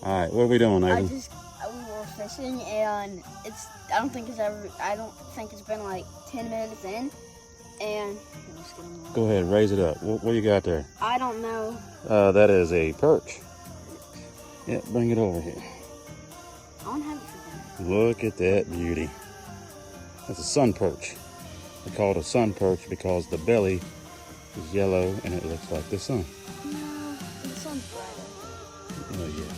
All right, what are we doing, Nathan? We were fishing, and I don't think it's been like 10 minutes in, and Go ahead, raise it up. What you got there? I don't know. That is a perch. Yeah, bring it over here. I don't have it for dinner. Look at that beauty. That's a sun perch. They call it a sun perch because the belly is yellow and it looks like the sun. No, the sun's brighter. Oh yeah.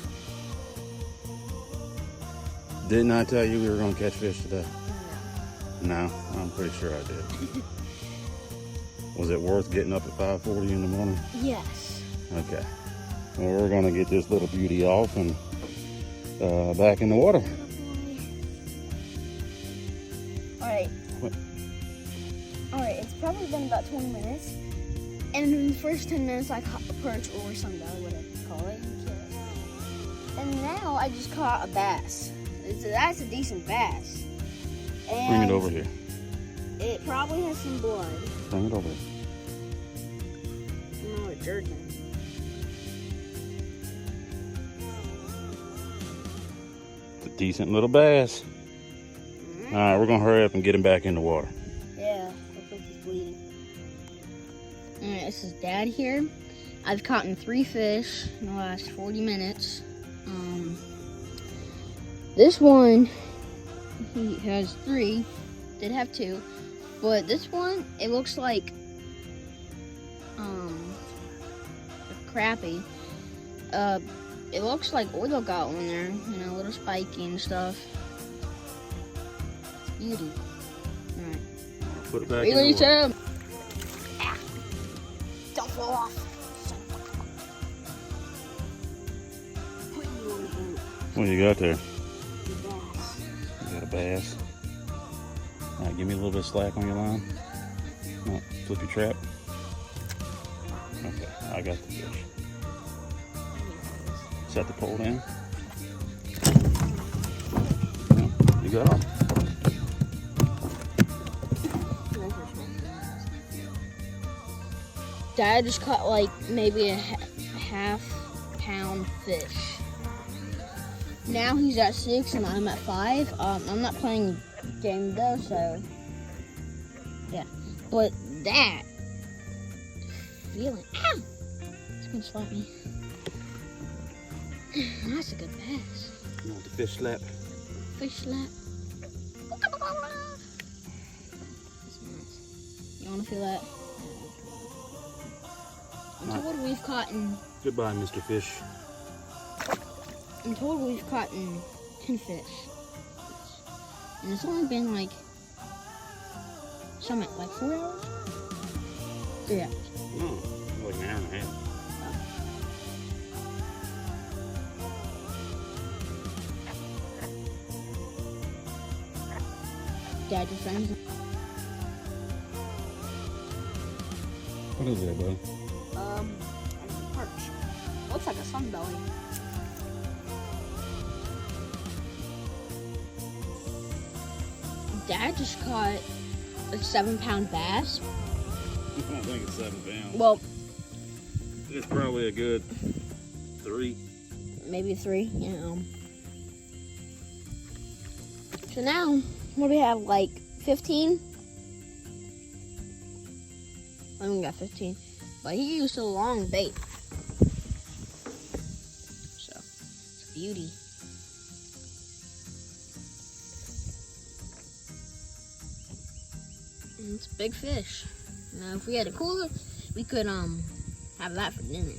Didn't I tell you we were gonna catch fish today? No, I'm pretty sure I did. Was it worth getting up at 5:40 in the morning? Yes. Okay. Well, we're gonna get this little beauty off and back in the water. Alright. What? Alright, it's probably been about 20 minutes. And in the first 10 minutes I caught a perch or sunbelly, whatever you call it. And now I just caught a bass. That's a decent bass. And Bring it over here. It probably has some blood. Bring it over here. Oh, a jerkin. It's a decent little bass. All right, we're gonna hurry up and get him back in the water. Yeah, I think he's bleeding. All right, this is Dad here. I've caught 3 fish in the last 40 minutes. This one, he has 3. Did have 2, but this one, it looks like a crappie. It looks like oil got on there, you know, a little spiky and stuff. It's beauty. All right. Put it back in Release the water. him. Ah. Don't fall off. Put you on the boat. What you got there? The bass. You got a bass. All right, give me a little bit of slack on your line. No, flip your trap. Okay, I got the fish. Set the pole down. Yeah, you got it. Dad just caught like maybe a half-pound fish. Now he's at 6 and I'm at 5. I'm not playing game though, so yeah. But that feeling, ow! It's gonna slap me. That's a good pass. You want the fish slap? Fish slap. That's nice. You wanna feel that? I'm told we've caught Goodbye, Mr. Fish. I'm told we've caught 10 fish. And it's only been like 4 hours? 3 hours. Oh, like an hour and a half. Dad, your friends. What is that, bud? A perch. Looks like a sunbelly. Dad just caught a 7-pound bass. I don't think it's 7 pounds. Well, It's probably a good 3. maybe 3, you know. So now, what do we have, like 15? I only got 15, but he used a long bait. So, it's a beauty. And it's a big fish. Now, if we had a cooler, we could have that for dinner.